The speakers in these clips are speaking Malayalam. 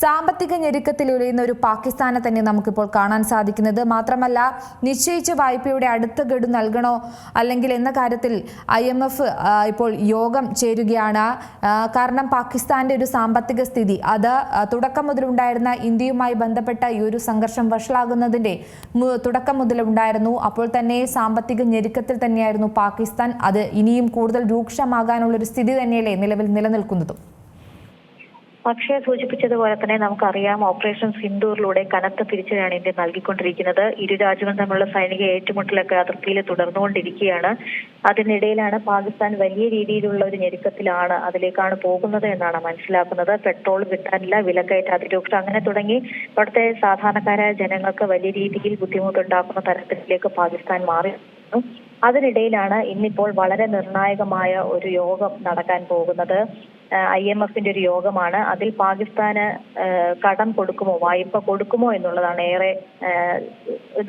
സാമ്പത്തിക ഞെരുക്കത്തിലുലയുന്ന ഒരു പാകിസ്ഥാനെ തന്നെ നമുക്കിപ്പോൾ കാണാൻ സാധിക്കുന്നത്. മാത്രമല്ല, നിശ്ചയിച്ച വായ്പയുടെ അടുത്ത ഗഡു നൽകണോ അല്ലെങ്കിൽ എന്ന കാര്യത്തിൽ IMF ഇപ്പോൾ യോഗം ചേരുകയാണ്. കാരണം പാകിസ്ഥാന്റെ ഒരു സാമ്പത്തിക സ്ഥിതി അത് തുടക്കം മുതലുണ്ടായിരുന്ന ഇന്ത്യയുമായി ബന്ധപ്പെട്ട ഈ ഒരു സംഘർഷം വഷളാകുന്നതിന്റെ തുടക്കം മുതലുണ്ടായിരുന്നു. അപ്പോൾ തന്നെ സാമ്പത്തിക ഞെരുക്കത്തിൽ തന്നെയായിരുന്നു പാകിസ്ഥാൻ. അത് ഇനിയും കൂടുതൽ രൂക്ഷമാകാനുള്ള ഒരു സ്ഥിതി തന്നെയല്ലേ നിലവിൽ നിലനിൽക്കുന്നതും. പക്ഷേ സൂചിപ്പിച്ചതുപോലെ തന്നെ നമുക്കറിയാം, ഓപ്പറേഷൻ സിന്ദൂറിലൂടെ കനത്ത തിരിച്ചടിയാണ് ഇന്ത്യ നൽകിക്കൊണ്ടിരിക്കുന്നത്. ഇരു രാജ്യങ്ങളും തമ്മിലുള്ള സൈനിക ഏറ്റുമുട്ടലൊക്കെ അതിർത്തിയിൽ തുടർന്നുകൊണ്ടിരിക്കുകയാണ്. അതിനിടയിലാണ് പാകിസ്ഥാൻ വലിയ രീതിയിലുള്ള ഒരു ഞെരുക്കത്തിലാണ്, അതിലേക്കാണ് പോകുന്നത് എന്നാണ് മനസ്സിലാക്കുന്നത്. പെട്രോൾ കിട്ടാനില്ല, വിലക്കയറ്റ അതിരൂക്ഷം, അങ്ങനെ തുടങ്ങി അവിടുത്തെ സാധാരണക്കാരായ ജനങ്ങൾക്ക് വലിയ രീതിയിൽ ബുദ്ധിമുട്ടുണ്ടാക്കുന്ന തരത്തിലേക്ക് പാകിസ്ഥാൻ മാറി. അതിനിടയിലാണ് ഇന്നിപ്പോൾ വളരെ നിർണായകമായ ഒരു യോഗം നടക്കാൻ പോകുന്നത്. IMFന്റെ ഒരു യോഗമാണ്. അതിൽ പാകിസ്ഥാന് കടം കൊടുക്കുമോ, വായ്പ കൊടുക്കുമോ എന്നുള്ളതാണ് ഏറെ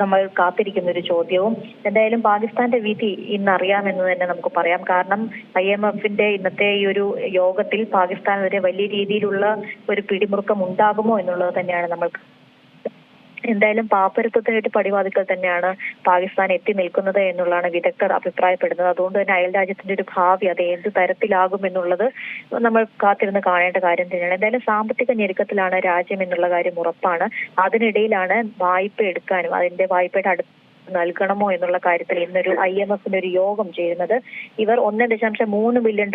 നമ്മൾ കാത്തിരിക്കുന്ന ഒരു ചോദ്യവും. എന്തായാലും പാകിസ്ഥാന്റെ വിധി ഇന്നറിയാമെന്ന് തന്നെ നമുക്ക് പറയാം. കാരണം IMFന്റെ ഇന്നത്തെ ഈ ഒരു യോഗത്തിൽ പാകിസ്ഥാനെതിരെ വലിയ രീതിയിലുള്ള ഒരു പിടിമുറുക്കം ഉണ്ടാകുമോ എന്നുള്ളത് തന്നെയാണ് നമ്മൾ. എന്തായാലും പാപ്പരത്വത്തിനായിട്ട് പടിവാതിക്കൽ തന്നെയാണ് പാകിസ്ഥാൻ എത്തി നിൽക്കുന്നത് എന്നുള്ളതാണ് വിദഗ്ധർ അഭിപ്രായപ്പെടുന്നത്. അതുകൊണ്ട് തന്നെ അയൽ രാജ്യത്തിന്റെ ഒരു ഭാവി അത് എന്ത് തരത്തിലാകും എന്നുള്ളത് നമ്മൾ കാത്തിരുന്ന് കാണേണ്ട കാര്യം തന്നെയാണ്. എന്തായാലും സാമ്പത്തിക ഞെരുക്കത്തിലാണ് രാജ്യം എന്നുള്ള കാര്യം ഉറപ്പാണ്. അതിനിടയിലാണ് വായ്പ എടുക്കാനും അതിന്റെ വായ്പയുടെ അടുത്ത് നൽകണമോ എന്നുള്ള കാര്യത്തിൽ ഇന്നൊരു IMFന്റെ ഒരു യോഗം ചേരുന്നത്. ഇവർ $1.3 ബില്യൺ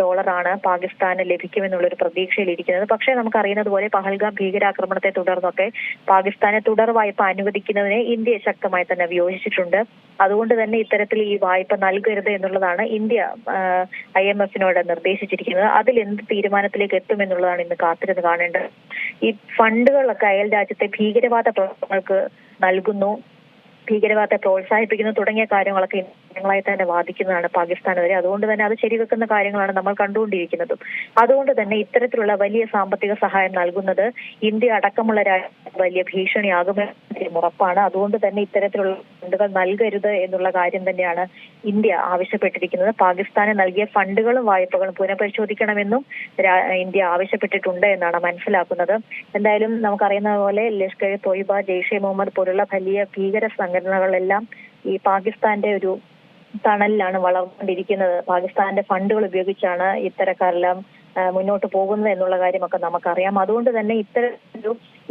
പാകിസ്ഥാന് ലഭിക്കുമെന്നുള്ള ഒരു പ്രതീക്ഷയിലിരിക്കുന്നത്. പക്ഷേ നമുക്കറിയുന്നത് പോലെ പഹൽഗാം ഭീകരാക്രമണത്തെ തുടർന്നൊക്കെ പാകിസ്ഥാനെ തുടർ വായ്പ അനുവദിക്കുന്നതിനെ ഇന്ത്യ ശക്തമായി തന്നെ വിയോജിച്ചിട്ടുണ്ട്. അതുകൊണ്ട് തന്നെ ഇത്തരത്തിൽ ഈ വായ്പ നൽകരുത് എന്നുള്ളതാണ് ഇന്ത്യ IMFനോട് നിർദ്ദേശിച്ചിരിക്കുന്നത്. അതിൽ എന്ത് തീരുമാനത്തിലേക്ക് എത്തുമെന്നുള്ളതാണ് ഇന്ന് കാത്തിരുന്ന് കാണേണ്ടത്. ഈ ഫണ്ടുകളൊക്കെ അയൽ രാജ്യത്തെ ഭീകരവാദ പ്രവർത്തനങ്ങൾക്ക് നൽകുന്നു, ഭീകരവാദത്തെ പ്രോത്സാഹിപ്പിക്കുന്നു തുടങ്ങിയ കാര്യങ്ങളൊക്കെ ഞങ്ങളായി തന്നെ വാദിക്കുന്നതാണ് പാകിസ്ഥാനെതിരെ. അതുകൊണ്ട് തന്നെ അത് ശരിവെക്കുന്ന കാര്യങ്ങളാണ് നമ്മൾ കണ്ടുകൊണ്ടിരിക്കുന്നതും. അതുകൊണ്ട് തന്നെ ഇത്തരത്തിലുള്ള വലിയ സാമ്പത്തിക സഹായം നൽകുന്നത് ഇന്ത്യ അടക്കമുള്ള രാജ്യത്തിന് വലിയ ഭീഷണിയാകുമെന്ന് ഉറപ്പാണ്. അതുകൊണ്ട് തന്നെ ഇത്തരത്തിലുള്ള ഫണ്ടുകൾ നൽകരുത് എന്നുള്ള കാര്യം തന്നെയാണ് ഇന്ത്യ ആവശ്യപ്പെട്ടിരിക്കുന്നത്. പാകിസ്ഥാന് നൽകിയ ഫണ്ടുകളും വായ്പകളും പുനഃപരിശോധിക്കണമെന്നും ഇന്ത്യ ആവശ്യപ്പെട്ടിട്ടുണ്ട് എന്നാണ് മനസ്സിലാക്കുന്നത്. എന്തായാലും നമുക്കറിയുന്ന പോലെ ലഷ്കർ ഇ തോയ്ബ, ജെയ്ഷെ മുഹമ്മദ് പോലുള്ള വലിയ ഭീകര സംഘടനകളെല്ലാം ഈ പാകിസ്ഥാന്റെ ഒരു തണലിലാണ് വളർന്നുകൊണ്ടിരിക്കുന്നത്. പാകിസ്ഥാന്റെ ഫണ്ടുകൾ ഉപയോഗിച്ചാണ് ഇത്തരക്കാരെല്ലാം മുന്നോട്ട് പോകുന്നത് എന്നുള്ള കാര്യമൊക്കെ നമുക്കറിയാം. അതുകൊണ്ട് തന്നെ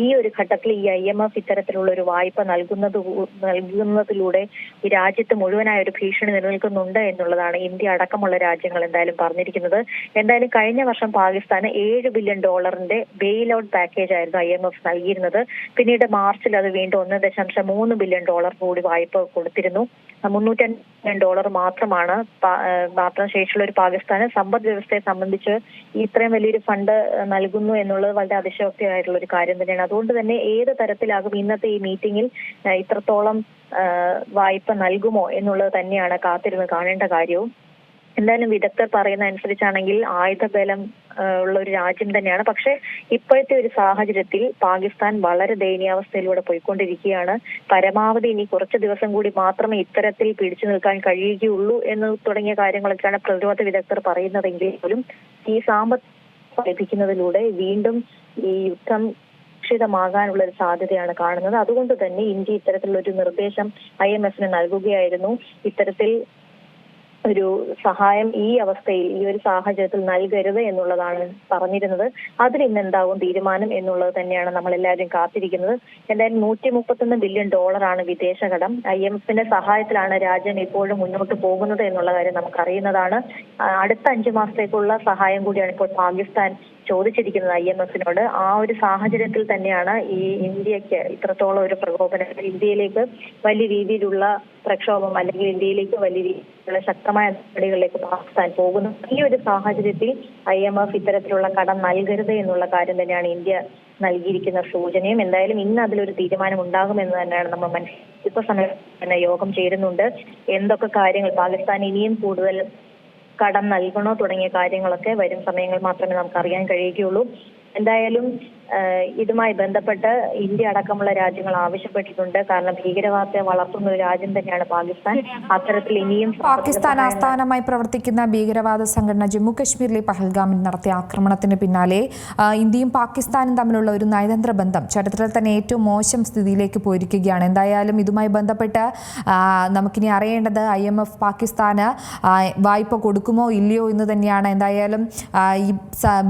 ഈ ഒരു ഘട്ടത്തിൽ ഈ IMF ഇത്തരത്തിലുള്ള ഒരു വായ്പ നൽകുന്നതിലൂടെ ഈ രാജ്യത്ത് മുഴുവനായ ഒരു ഭീഷണി നിലനിൽക്കുന്നുണ്ട് എന്നുള്ളതാണ് ഇന്ത്യ അടക്കമുള്ള രാജ്യങ്ങൾ എന്തായാലും പറഞ്ഞിരിക്കുന്നത്. എന്തായാലും കഴിഞ്ഞ വർഷം പാകിസ്ഥാന് $7 ബില്യൺ ബെയിൽ ഔട്ട് പാക്കേജ് ആയിരുന്നു IMF നൽകിയിരുന്നത്. പിന്നീട് മാർച്ചിൽ അത് വീണ്ടും $1.3 ബില്യൺ കൂടി വായ്പ കൊടുത്തിരുന്നു. $350 ബില്യൺ മാത്രം ശേഷിയുള്ള ഒരു പാകിസ്ഥാന് സമ്പദ് വ്യവസ്ഥയെ സംബന്ധിച്ച് ഇത്രയും വലിയൊരു ഫണ്ട് നൽകുന്നു എന്നുള്ളത് വളരെ അതിശയോക്തിയായിട്ടുള്ള ഒരു കാര്യം തന്നെയാണ്. അതുകൊണ്ട് തന്നെ ഏത് തരത്തിലാകും ഇന്നത്തെ ഈ മീറ്റിംഗിൽ ഇത്രത്തോളം വായ്പ നൽകുമോ എന്നുള്ളത് തന്നെയാണ് കാത്തിരുന്ന് കാണേണ്ട കാര്യവും. എന്തായാലും വിദഗ്ധർ പറയുന്ന അനുസരിച്ചാണെങ്കിൽ ആയുധബലം ഉള്ള ഒരു രാജ്യം തന്നെയാണ്. പക്ഷെ ഇപ്പോഴത്തെ ഒരു സാഹചര്യത്തിൽ പാകിസ്ഥാൻ വളരെ ദയനീയാവസ്ഥയിലൂടെ പോയിക്കൊണ്ടിരിക്കുകയാണ്. പരമാവധി ഇനി കുറച്ച് ദിവസം കൂടി മാത്രമേ ഇത്തരത്തിൽ പിടിച്ചു നിൽക്കാൻ കഴിയുകയുള്ളൂ എന്ന് തുടങ്ങിയ കാര്യങ്ങളൊക്കെയാണ് പ്രതിരോധ വിദഗ്ധർ പറയുന്നതെങ്കിൽ പോലും ഈ സാമ്പത്തികം ലഭിക്കുന്നതിലൂടെ വീണ്ടും ഈ യുദ്ധം സുരക്ഷിതമാകാനുള്ള ഒരു സാധ്യതയാണ് കാണുന്നത്. അതുകൊണ്ട് തന്നെ ഇന്ത്യ ഇത്തരത്തിലുള്ള ഒരു നിർദ്ദേശം IMFന് നൽകുകയായിരുന്നു. ഇത്തരത്തിൽ ഒരു സഹായം ഈ അവസ്ഥയിൽ ഈ ഒരു സാഹചര്യത്തിൽ നൽകരുത് എന്നുള്ളതാണ് പറഞ്ഞിരുന്നത്. അതിൽ ഇന്ന് എന്താകും തീരുമാനം എന്നുള്ളത് തന്നെയാണ് നമ്മൾ എല്ലാവരും കാത്തിരിക്കുന്നത്. എന്തായാലും $131 ബില്യൺ വിദേശ കടം. IMFന്റെ സഹായത്തിലാണ് രാജ്യം ഇപ്പോഴും മുന്നോട്ട് പോകുന്നത് എന്നുള്ള കാര്യം നമുക്കറിയുന്നതാണ്. അടുത്ത 5 മാസത്തേക്കുള്ള സഹായം കൂടിയാണ് ഇപ്പോൾ പാകിസ്ഥാൻ ചോദിച്ചിരിക്കുന്നത് IMFനോട്. ആ ഒരു സാഹചര്യത്തിൽ തന്നെയാണ് ഈ ഇന്ത്യക്ക് ഇത്രത്തോളം ഒരു പ്രകോപനം, ഇന്ത്യയിലേക്ക് വലിയ രീതിയിലുള്ള പ്രക്ഷോഭം അല്ലെങ്കിൽ ഇന്ത്യയിലേക്ക് വലിയ രീതിയിലുള്ള ശക്തമായ നടപടികളിലേക്ക് പാകിസ്ഥാൻ പോകുന്നു. ഈ ഒരു സാഹചര്യത്തിൽ IMF ഇത്തരത്തിലുള്ള കടം നൽകരുത് എന്നുള്ള കാര്യം തന്നെയാണ് ഇന്ത്യ നൽകിയിരിക്കുന്ന സൂചനയും. എന്തായാലും ഇന്ന് അതിലൊരു തീരുമാനം ഉണ്ടാകുമെന്ന് തന്നെയാണ് നമ്മൾ മനസ്സിലാക്കുന്നത്. ഇപ്പൊ സമയത്ത് തന്നെ യോഗം ചേരുന്നുണ്ട്. എന്തൊക്കെ കാര്യങ്ങൾ പാകിസ്ഥാൻ ഇനിയും കൂടുതൽ കടം നൽകണോ തുടങ്ങിയ കാര്യങ്ങളൊക്കെ വരും സമയങ്ങൾ മാത്രമേ നമുക്ക് അറിയാൻ കഴിയുകയുള്ളൂ. എന്തായാലും ഇതുമായി ബന്ധപ്പെട്ട് ഇന്ത്യ അടക്കമുള്ള രാജ്യങ്ങൾ ആവശ്യപ്പെട്ടിട്ടുണ്ട്. കാരണം ഭീകരവാദത്തെ വളർത്തുന്ന ഒരു രാജ്യം തന്നെയാണ് പാകിസ്ഥാൻ. അത്തരത്തിൽ ഇനിയും പാകിസ്ഥാൻ ആസ്ഥാനമായി പ്രവർത്തിക്കുന്ന ഭീകരവാദ സംഘടന ജമ്മു കശ്മീരിലെ പഹൽഗാമിൽ നടത്തിയ ആക്രമണത്തിന് പിന്നാലെ ഇന്ത്യയും പാകിസ്ഥാനും തമ്മിലുള്ള ഒരു നയതന്ത്ര ബന്ധം ചരിത്രത്തിൽ തന്നെ ഏറ്റവും മോശം സ്ഥിതിയിലേക്ക് പോയിരിക്കുകയാണ്. എന്തായാലും ഇതുമായി ബന്ധപ്പെട്ട് നമുക്കിനി അറിയേണ്ടത് IMF പാകിസ്ഥാന് വായ്പ കൊടുക്കുമോ ഇല്ലയോ എന്ന് തന്നെയാണ്. എന്തായാലും ഈ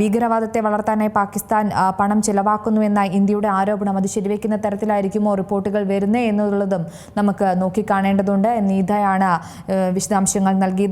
ഭീകരവാദത്തെ വളർത്താനായി പാകിസ്ഥാൻ പണം ചെലവാക്കുന്നുവെന്ന ഇന്ത്യയുടെ ആരോപണം അത് ശരിവെക്കുന്ന തരത്തിലായിരിക്കുമോ റിപ്പോർട്ടുകൾ വരുന്നത് എന്നുള്ളതും നമുക്ക് നോക്കിക്കാണേണ്ടതുണ്ട്. നീതയാണ് വിശദാംശങ്ങൾ നൽകിയത്.